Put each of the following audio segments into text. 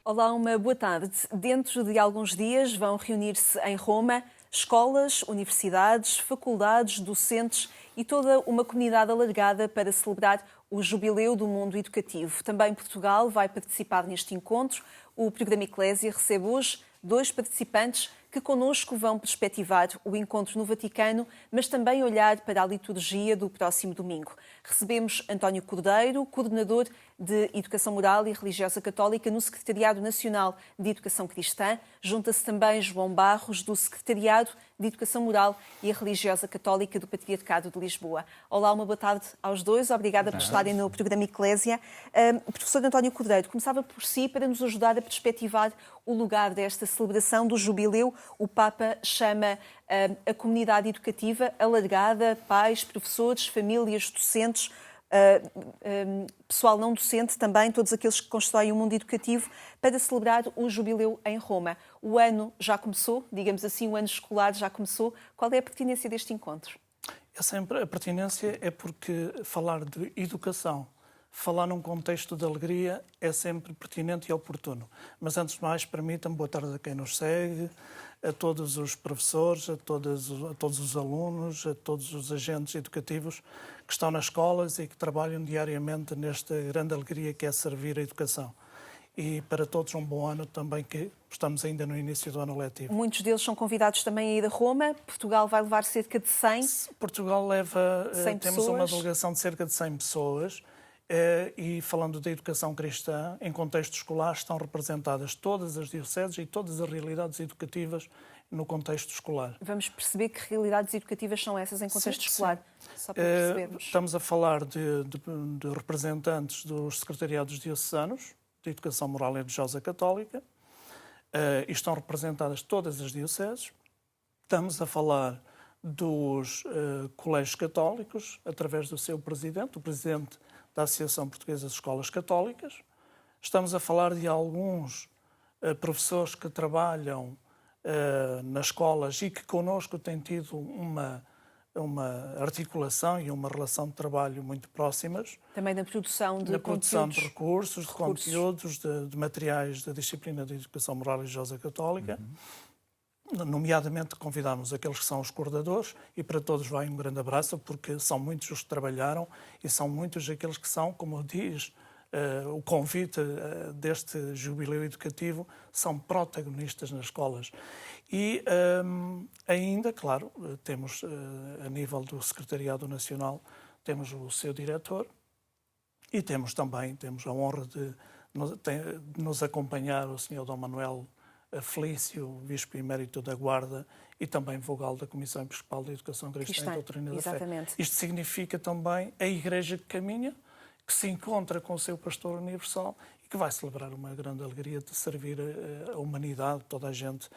Olá, uma boa tarde. Dentro de alguns dias vão reunir-se em Roma escolas, universidades, faculdades, docentes e toda uma comunidade alargada para celebrar o Jubileu do Mundo Educativo. Também Portugal vai participar neste encontro. O programa Eclésia recebe hoje 2 participantes que connosco vão perspectivar o encontro no Vaticano, mas também olhar para a liturgia do próximo domingo. Recebemos António Cordeiro, coordenador de Educação Moral e Religiosa Católica no Secretariado Nacional de Educação Cristã. Junta-se também João Barros, do Secretariado de Educação Moral e Religiosa Católica do Patriarcado de Lisboa. Olá, uma boa tarde aos dois. Obrigada por estarem no programa Eclésia. Professor António Cordeiro, começava por si para nos ajudar a perspectivar o lugar desta celebração do Jubileu. O Papa chama a comunidade educativa alargada, pais, professores, famílias, docentes, pessoal não docente também, todos aqueles que constroem o mundo educativo, para celebrar o Jubileu em Roma. O ano já começou, digamos assim, o ano escolar já começou. Qual é a pertinência deste encontro? A pertinência é porque falar de educação, falar num contexto de alegria é sempre pertinente e oportuno. Mas antes de mais, permitam-me, boa tarde a quem nos segue, a todos os professores, a todos os alunos, a todos os agentes educativos que estão nas escolas e que trabalham diariamente nesta grande alegria que é servir a educação. E para todos um bom ano também, que estamos ainda no início do ano letivo. Muitos deles são convidados também a ir a Roma. Portugal vai levar cerca de 100. Portugal leva, 100 temos pessoas. uma delegação de cerca de 100 pessoas. E falando da educação cristã, em contexto escolar estão representadas todas as dioceses e todas as realidades educativas no contexto escolar. Vamos perceber que realidades educativas são essas em contexto escolar, só para percebermos. Estamos a falar de representantes dos secretariados diocesanos de Educação Moral e Religiosa Católica, e estão representadas todas as dioceses. Estamos a falar dos colégios católicos, através do seu presidente, o presidente da Associação Portuguesa de Escolas Católicas. Estamos a falar de alguns professores que trabalham nas escolas e que connosco têm tido uma articulação e uma relação de trabalho muito próximas. Também na produção de na produção de recursos. de conteúdos, de materiais da disciplina de Educação Moral e Religiosa Católica. Nomeadamente, convidamos aqueles que são os coordenadores e para todos vai um grande abraço, porque são muitos os que trabalharam e são muitos aqueles que são, como diz o convite deste jubileu educativo, são protagonistas nas escolas. E ainda, claro, temos a nível do Secretariado Nacional, temos o seu diretor e temos a honra de nos acompanhar o Sr. Dom Manuel Felício, Bispo Emérito da Guarda e também vogal da Comissão Episcopal de Educação Cristã e Doutrina da Fé. Isto significa também a Igreja que caminha, que se encontra com o seu pastor universal e que vai celebrar uma grande alegria de servir a humanidade, toda a gente,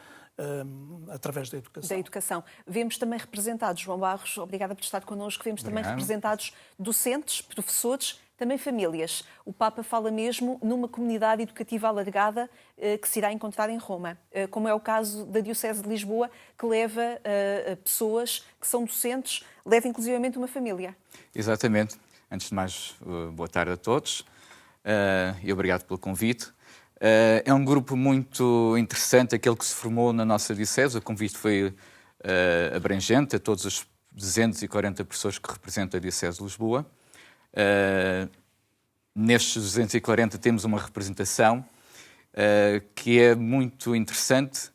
através da educação. Da educação. Vemos também representados, João Barros, obrigada por estar connosco, vemos também representados docentes, professores, também famílias. O Papa fala mesmo numa comunidade educativa alargada que se irá encontrar em Roma, como é o caso da Diocese de Lisboa, que leva pessoas que são docentes, leva inclusivamente uma família. Exatamente. Antes de mais, boa tarde a todos e obrigado pelo convite. É um grupo muito interessante, aquele que se formou na nossa Diocese. O convite foi abrangente a todos os 240 pessoas que representam a Diocese de Lisboa. Nestes 240 temos uma representação que é muito interessante.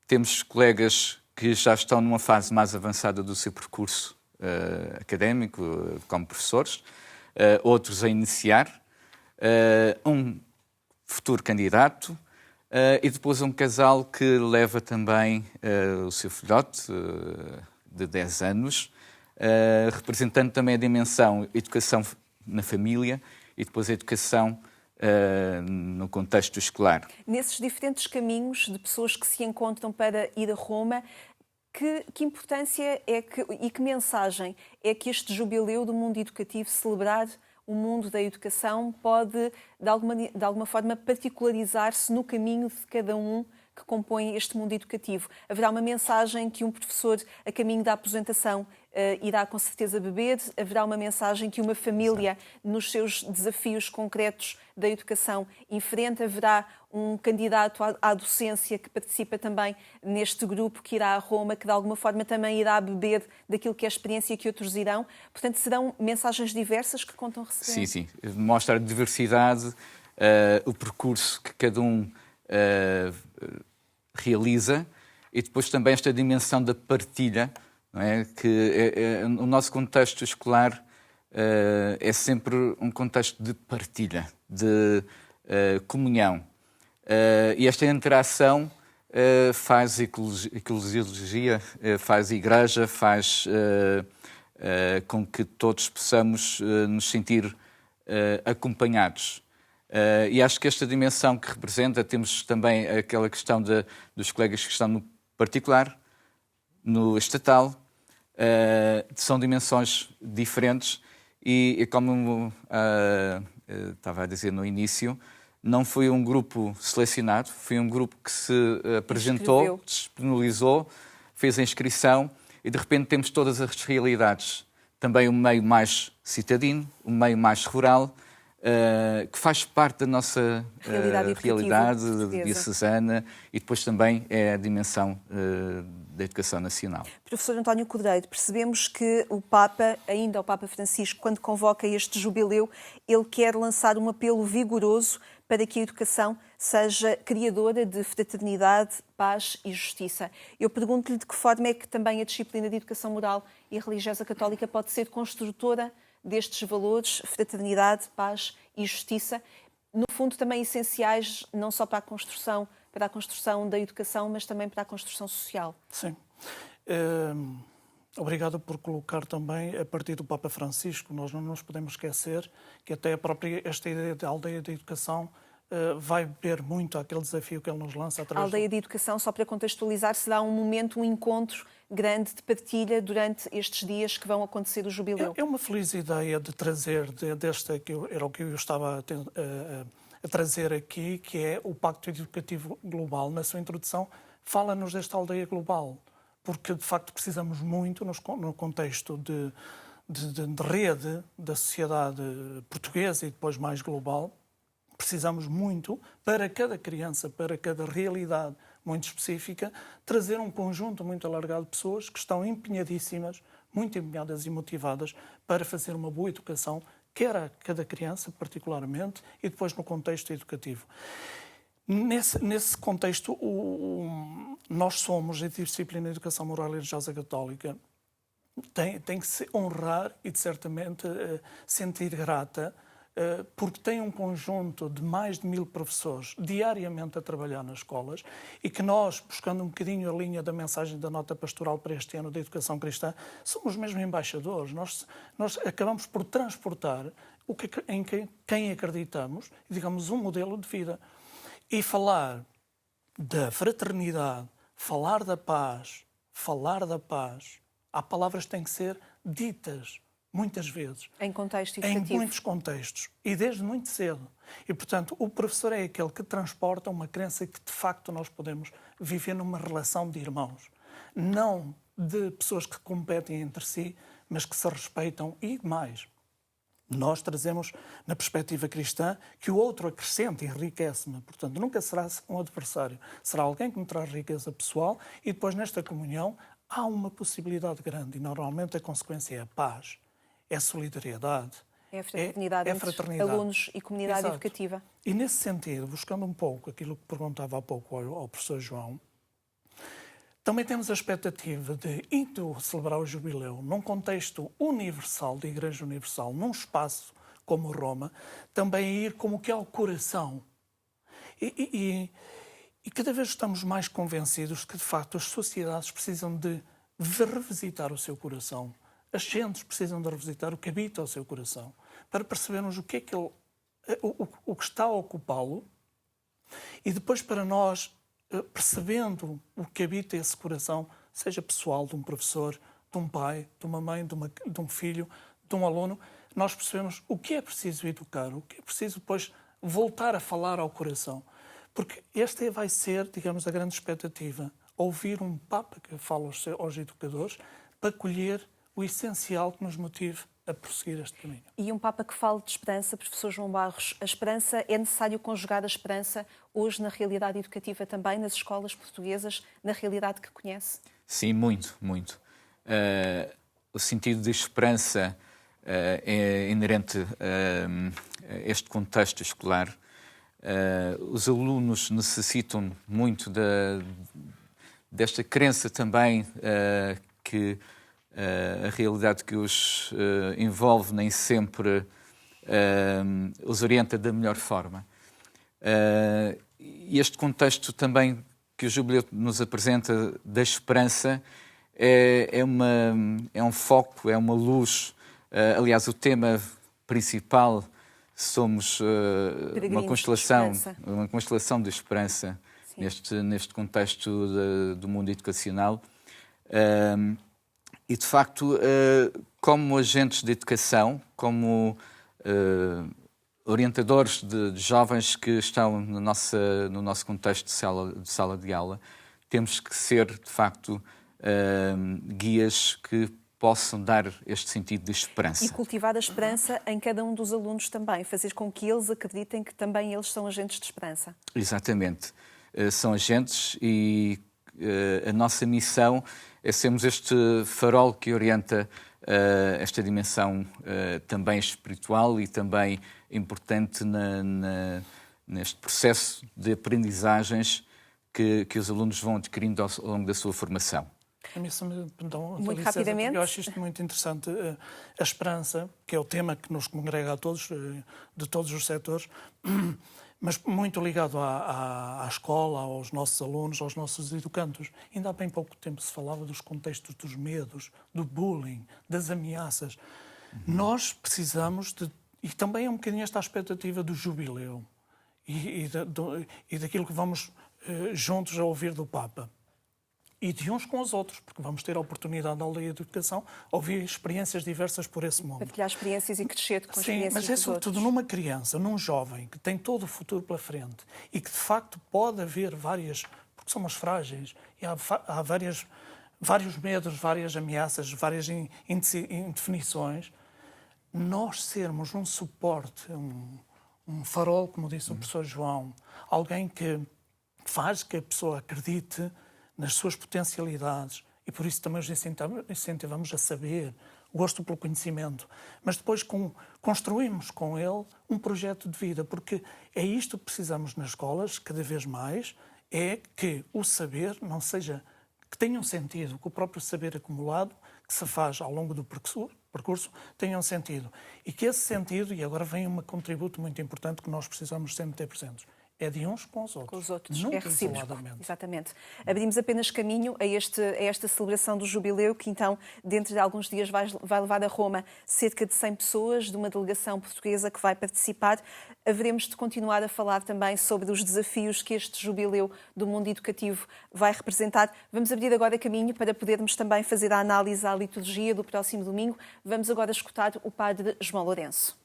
Temos colegas que já estão numa fase mais avançada do seu percurso académico, como professores, outros a iniciar, um futuro candidato e depois um casal que leva também o seu filhote de 10 anos, representando também a dimensão educação na família e depois a educação no contexto escolar. Nesses diferentes caminhos de pessoas que se encontram para ir a Roma, que importância e que mensagem é que este jubileu do mundo educativo, celebrar o mundo da educação, pode de alguma forma particularizar-se no caminho de cada um que compõem este mundo educativo. Haverá uma mensagem que um professor, a caminho da aposentação, irá com certeza beber. Haverá uma mensagem que uma família, nos seus desafios concretos da educação, enfrenta. Haverá um candidato à docência que participa também neste grupo, que irá a Roma, que de alguma forma também irá beber daquilo que é a experiência que outros irão. Portanto, serão mensagens diversas que contam receber. Sim. Mostra a diversidade, o percurso que cada um realiza, e depois também esta dimensão da partilha, não é? Que o nosso contexto escolar é sempre um contexto de partilha, de comunhão. E esta interação faz eclesiologia, faz igreja, faz com que todos possamos nos sentir acompanhados. E acho que esta dimensão que representa, temos também aquela questão dos colegas que estão no particular, no estatal, são dimensões diferentes e como estava a dizer no início, não foi um grupo selecionado, foi um grupo que se apresentou, disponibilizou, fez a inscrição e de repente temos todas as realidades. Também um meio mais citadino, um meio mais rural, que faz parte da nossa realidade diocesana, e depois também é a dimensão da educação nacional. Professor António Cordeiro, percebemos que o Papa, ainda o Papa Francisco, quando convoca este jubileu, ele quer lançar um apelo vigoroso para que a educação seja criadora de fraternidade, paz e justiça. Eu pergunto-lhe de que forma é que também a disciplina de educação moral e religiosa católica pode ser construtora destes valores, fraternidade, paz e justiça, no fundo também essenciais não só para a construção da educação, mas também para a construção social. Sim. Obrigado por colocar também, a partir do Papa Francisco, nós não nos podemos esquecer que até esta ideia de aldeia de educação vai beber muito àquele desafio que ele nos lança através A aldeia de educação, só para contextualizar, será um momento, um encontro grande de partilha durante estes dias que vão acontecer do jubileu. É uma feliz ideia de trazer, era o que eu estava a trazer aqui, que é o Pacto Educativo Global. Na sua introdução, fala-nos desta aldeia global, porque de facto precisamos muito, no contexto de rede da sociedade portuguesa e depois mais global, precisamos muito, para cada criança, para cada realidade muito específica, trazer um conjunto muito alargado de pessoas que estão empenhadíssimas, muito empenhadas e motivadas para fazer uma boa educação, quer a cada criança particularmente e depois no contexto educativo. Nesse contexto, nós somos, a disciplina de Educação Moral e Religiosa Católica, tem que se honrar e, de certamente, sentir grata, porque tem um conjunto de mais de 1000 professores diariamente a trabalhar nas escolas e que nós, buscando um bocadinho a linha da mensagem da nota pastoral para este ano da educação cristã, somos mesmo embaixadores. Nós acabamos por transportar em quem acreditamos, digamos, um modelo de vida. E falar da fraternidade, falar da paz, há palavras que têm que ser ditas muitas vezes. Em contexto educativo. Em muitos contextos. E desde muito cedo. E, portanto, o professor é aquele que transporta uma crença que, de facto, nós podemos viver numa relação de irmãos. Não de pessoas que competem entre si, mas que se respeitam e mais. Nós trazemos, na perspectiva cristã, que o outro acrescenta e enriquece-me. Portanto, nunca será um adversário. Será alguém que me traz riqueza pessoal e depois, nesta comunhão, há uma possibilidade grande. E, normalmente, a consequência é a paz, é a solidariedade, é a fraternidade, entre alunos e comunidade Exato. educativa. E, nesse sentido, buscando um pouco aquilo que perguntava há pouco ao professor João, também temos a expectativa de, indo celebrar o jubileu num contexto universal, de Igreja Universal, num espaço como Roma, também ir como que ao coração. E cada vez estamos mais convencidos que, de facto, as sociedades precisam de revisitar o seu coração. As gentes precisam de revisitar o que habita o seu coração, para percebermos o que é o que está a ocupá-lo e depois para nós, percebendo o que habita esse coração, seja pessoal, de um professor, de um pai, de uma mãe, de um filho, de um aluno, nós percebemos o que é preciso educar, o que é preciso depois voltar a falar ao coração. Porque esta vai ser, digamos, a grande expectativa. Ouvir um Papa que fala aos educadores para colher o essencial que nos motive a prosseguir este caminho. E um Papa que fale de esperança, professor João Barros, a esperança, é necessário conjugar a esperança hoje na realidade educativa também, nas escolas portuguesas, na realidade que conhece? Sim, muito, muito. O sentido de esperança é inerente a este contexto escolar. Os alunos necessitam muito desta crença também que a realidade que os envolve nem sempre os orienta da melhor forma. E este contexto também que o Jubileu nos apresenta da esperança é um foco, é uma luz. Aliás, o tema principal somos uma constelação de esperança neste contexto do mundo educacional. E, de facto, como agentes de educação, como orientadores de jovens que estão no nosso contexto de sala de aula, temos que ser, de facto, guias que possam dar este sentido de esperança. E cultivar a esperança em cada um dos alunos também, fazer com que eles acreditem que também eles são agentes de esperança. Exatamente. São agentes e a nossa missão é sermos este farol que orienta esta dimensão também espiritual e também importante neste processo de aprendizagens que os alunos vão adquirindo ao longo da sua formação. Muito rapidamente. Eu acho isto muito interessante. A esperança, que é o tema que nos congrega a todos, de todos os setores, mas muito ligado à escola, aos nossos alunos, aos nossos educandos. Ainda há bem pouco tempo se falava dos contextos dos medos, do bullying, das ameaças. Nós precisamos e também é um bocadinho esta expectativa do jubileu e daquilo que vamos juntos a ouvir do Papa. E de uns com os outros, porque vamos ter a oportunidade, na Aldeia de Educação, ouvir experiências diversas por esse mundo. Partilhar experiências e crescer com experiências dos outros. Mas é sobretudo numa criança, num jovem, que tem todo o futuro pela frente e que, de facto, pode haver porque somos frágeis, e há vários medos, várias ameaças, várias indefinições. Nós sermos um suporte, um farol, como disse o professor João, alguém que faz que a pessoa acredite nas suas potencialidades e por isso também os incentivamos a saber, gosto pelo conhecimento, mas depois construímos com ele um projeto de vida, porque é isto que precisamos nas escolas, cada vez mais, é que o saber não seja, que tenha um sentido, que o próprio saber acumulado, que se faz ao longo do percurso, tenha um sentido. E que esse sentido, e agora vem um contributo muito importante que nós precisamos sempre ter presentes, é de uns com os outros. Com os outros. Nunca é recíproco. isoladamente. Exatamente. Abrimos apenas caminho a esta celebração do Jubileu, que então, dentro de alguns dias, vai levar a Roma cerca de 100 pessoas, de uma delegação portuguesa que vai participar. Haveremos de continuar a falar também sobre os desafios que este Jubileu do mundo educativo vai representar. Vamos abrir agora caminho para podermos também fazer a análise à liturgia do próximo domingo. Vamos agora escutar o padre João Lourenço.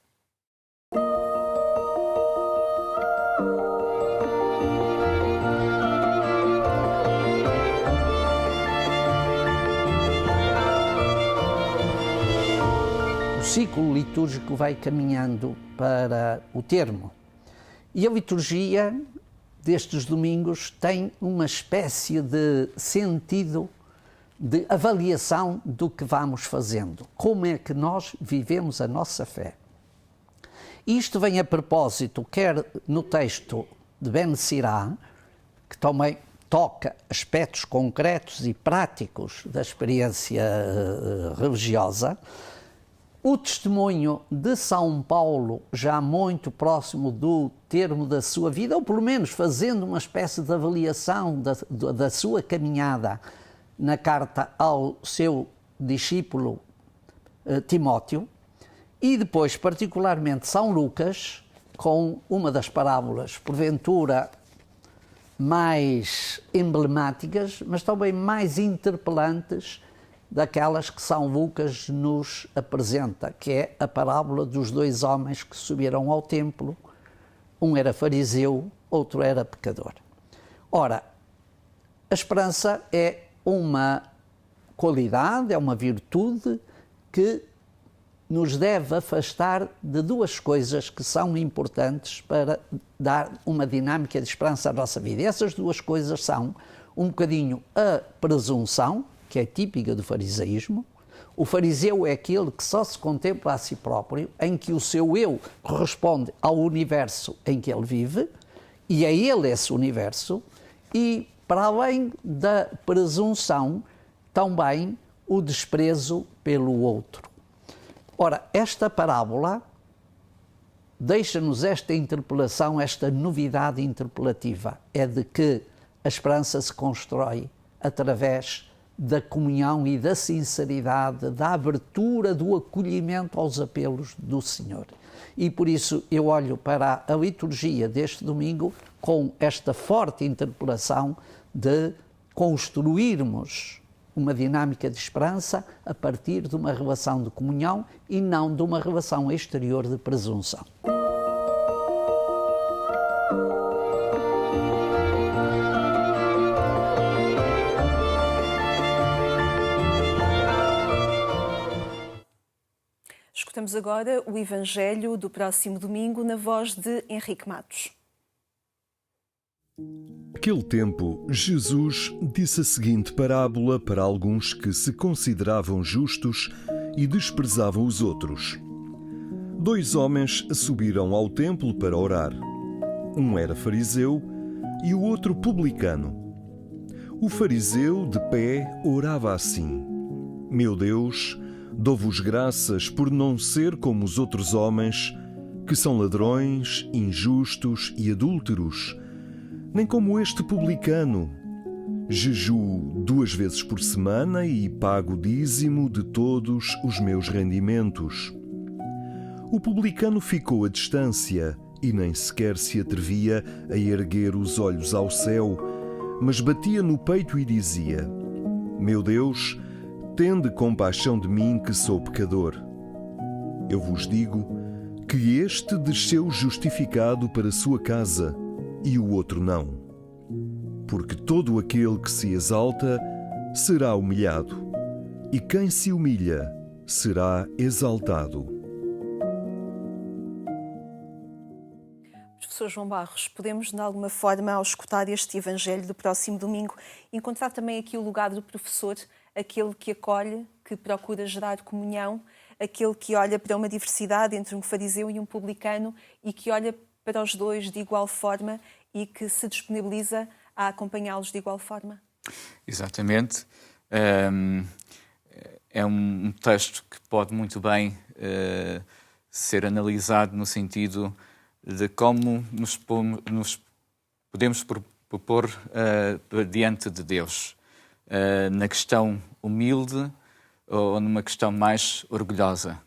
O ciclo litúrgico vai caminhando para o termo. E a liturgia destes domingos tem uma espécie de sentido de avaliação do que vamos fazendo. Como é que nós vivemos a nossa fé? Isto vem a propósito, quer no texto de Ben Sirá, que também toca aspectos concretos e práticos da experiência religiosa, o testemunho de São Paulo, já muito próximo do termo da sua vida, ou pelo menos fazendo uma espécie de avaliação da sua caminhada na carta ao seu discípulo Timóteo, e depois, particularmente, São Lucas, com uma das parábolas, porventura, mais emblemáticas, mas também mais interpelantes, daquelas que São Lucas nos apresenta, que é a parábola dos dois homens que subiram ao templo. Um era fariseu outro era pecador. Ora, a esperança é uma qualidade, é uma virtude que nos deve afastar de duas coisas que são importantes para dar uma dinâmica de esperança à nossa vida. E essas duas coisas são um bocadinho a presunção, que é típica do farisaísmo. O fariseu é aquele que só se contempla a si próprio, em que o seu eu corresponde ao universo em que ele vive, e é ele esse universo, e para além da presunção, também o desprezo pelo outro. Ora, esta parábola deixa-nos esta interpelação, esta novidade interpelativa, é de que a esperança se constrói através da comunhão e da sinceridade, da abertura, do acolhimento aos apelos do Senhor. E por isso eu olho para a liturgia deste domingo com esta forte interpelação de construirmos uma dinâmica de esperança a partir de uma relação de comunhão e não de uma relação exterior de presunção. Escutamos agora o Evangelho do próximo domingo na voz de Henrique Matos. Naquele tempo, Jesus disse a seguinte parábola para alguns que se consideravam justos e desprezavam os outros. 2 homens subiram ao templo para orar. Um era fariseu e o outro publicano. O fariseu, de pé, orava assim: Meu Deus, dou-vos graças por não ser como os outros homens, que são ladrões, injustos e adúlteros, nem como este publicano. Jejuo 2 vezes por semana e pago o dízimo de todos os meus rendimentos. O publicano ficou à distância e nem sequer se atrevia a erguer os olhos ao céu, mas batia no peito e dizia: Meu Deus, tende compaixão de mim, que sou pecador. Eu vos digo que este desceu justificado para sua casa e o outro não. Porque todo aquele que se exalta será humilhado, e quem se humilha será exaltado. Professor João Barros, podemos de alguma forma, ao escutar este Evangelho do próximo domingo, encontrar também aqui o lugar do professor, aquele que acolhe, que procura gerar comunhão, aquele que olha para uma diversidade entre um fariseu e um publicano e que olha para os dois de igual forma e que se disponibiliza a acompanhá-los de igual forma? Exatamente. É um texto que pode muito bem ser analisado no sentido de como nos podemos propor diante de Deus, na questão humilde ou numa questão mais orgulhosa.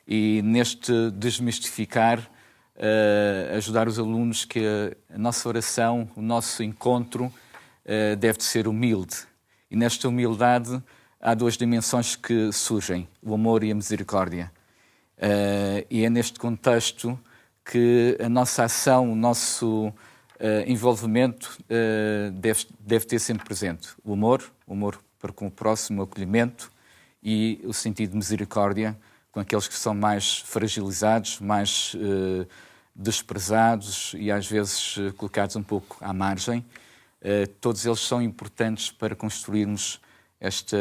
E neste desmistificar, ajudar os alunos que a nossa oração, o nosso encontro deve ser humilde. E nesta humildade há 2 dimensões que surgem, o amor e a misericórdia. E é neste contexto que a nossa ação, o nosso envolvimento deve ter sempre presente. O amor para com o próximo, o acolhimento e o sentido de misericórdia com aqueles que são mais fragilizados, mais desprezados e às vezes colocados um pouco à margem. Todos eles são importantes para construirmos esta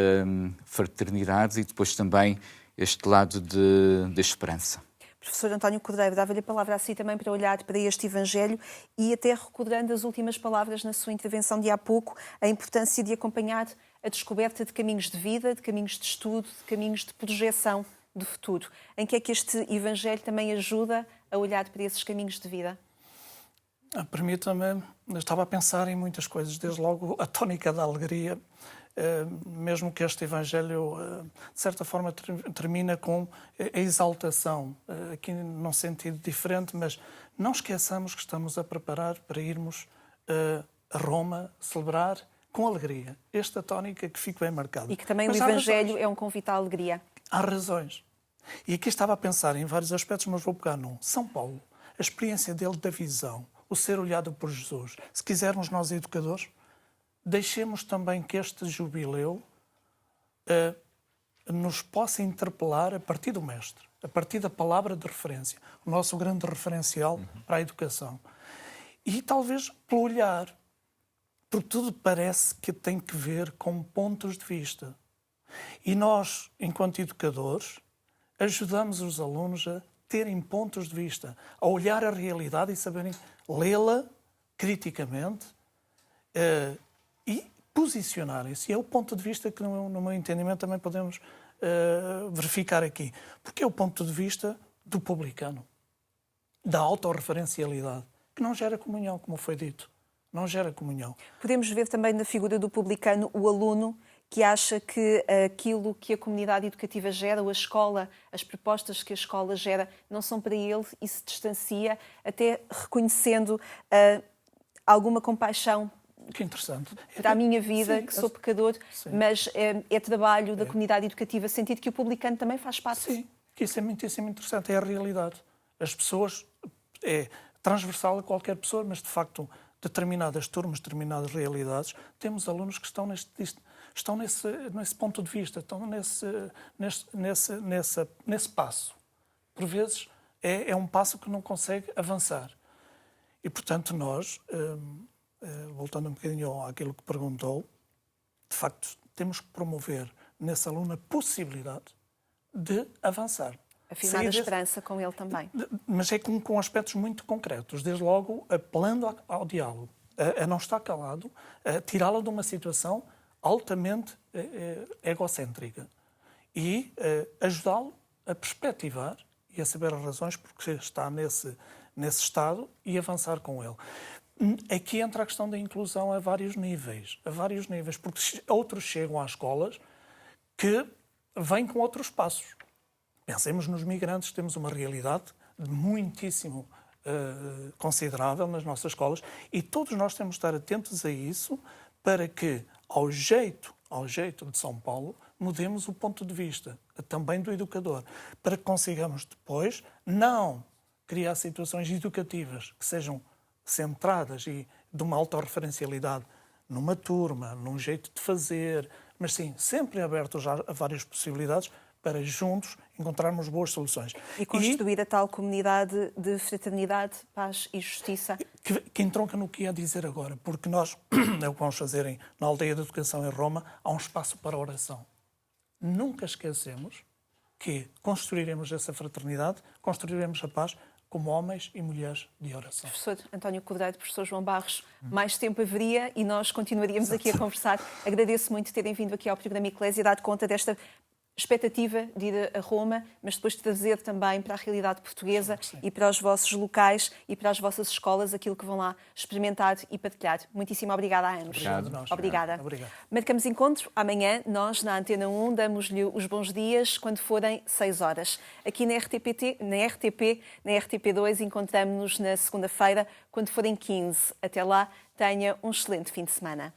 fraternidade e depois também este lado de esperança. Professor António Cordeiro, dava-lhe a palavra a si também para olhar para este Evangelho e até recordando as últimas palavras na sua intervenção de há pouco, a importância de acompanhar a descoberta de caminhos de vida, de caminhos de estudo, de caminhos de projeção do futuro. Em que é que este Evangelho também ajuda a olhar para esses caminhos de vida? Permita-me, eu estava a pensar em muitas coisas, desde logo a tónica da alegria, mesmo que este Evangelho, de certa forma, termina com a exaltação, aqui num sentido diferente, mas não esqueçamos que estamos a preparar para irmos a Roma celebrar com alegria. Esta tónica que fica bem marcada. E que também o Evangelho é um convite à alegria. Há razões. E aqui estava a pensar em vários aspectos, mas vou pegar num. São Paulo, a experiência dele da visão, o ser olhado por Jesus. Se quisermos nós educadores, deixemos também que este jubileu nos possa interpelar a partir do mestre, a partir da palavra de referência, o nosso grande referencial para a educação. E talvez pelo olhar, porque tudo parece que tem que ver com pontos de vista. E nós, enquanto educadores, ajudamos os alunos a terem pontos de vista, a olhar a realidade e saberem lê-la criticamente e posicionarem-se. E é o ponto de vista que, no meu entendimento, também podemos verificar aqui. Porque é o ponto de vista do publicano, da autorreferencialidade, que não gera comunhão, como foi dito. Não gera comunhão. Podemos ver também na figura do publicano o aluno que acha que aquilo que a comunidade educativa gera, ou a escola, as propostas que a escola gera, não são para ele e se distancia, até reconhecendo alguma compaixão. Que interessante. Para a minha vida, sim, que sou pecador, sim. Mas é trabalho da comunidade educativa, sentir que o publicano também faz parte. Sim, que isso é muitíssimo interessante, é a realidade. As pessoas, é transversal a qualquer pessoa, mas de facto determinadas turmas, determinadas realidades, temos alunos que estão nesse ponto de vista, estão nesse passo. Por vezes é um passo que não consegue avançar. E, portanto, nós, voltando um bocadinho àquilo que perguntou, de facto, temos que promover nesse aluno a possibilidade de avançar. Afirmar a esperança com ele também. Mas é com aspectos muito concretos. Desde logo, apelando ao diálogo, a não estar calado, a tirá-lo de uma situação altamente egocêntrica e ajudá-lo a perspectivar e a saber as razões porque está nesse estado e avançar com ele. Aqui entra a questão da inclusão a vários níveis, porque outros chegam às escolas que vêm com outros passos. Pensemos nos migrantes, temos uma realidade muitíssimo considerável nas nossas escolas e todos nós temos de estar atentos a isso para que, ao jeito de São Paulo, mudemos o ponto de vista também do educador, para que consigamos depois não criar situações educativas que sejam centradas e de uma autorreferencialidade numa turma, num jeito de fazer, mas sim, sempre abertos a várias possibilidades para juntos encontrarmos boas soluções. E construir a tal comunidade de fraternidade, paz e justiça. Que entronca no que ia dizer agora, porque nós, é o que vamos fazer na Aldeia da Educação em Roma, há um espaço para a oração. Nunca esquecemos que construiremos essa fraternidade, construiremos a paz como homens e mulheres de oração. Professor António Cordeiro, professor João Barros, mais tempo haveria e nós continuaríamos aqui a conversar. Agradeço muito terem vindo aqui ao programa Eclésia e dado conta desta expectativa de ir a Roma, mas depois de trazer também para a realidade portuguesa e para os vossos locais e para as vossas escolas aquilo que vão lá experimentar e partilhar. Muitíssimo obrigada a ambos. Obrigada. Obrigado. Marcamos encontro amanhã. Nós, na Antena 1, damos-lhe os bons dias quando forem 6 horas. Aqui na RTP, na RTP2, encontramos-nos na segunda-feira, quando forem 15. Até lá, tenha um excelente fim de semana.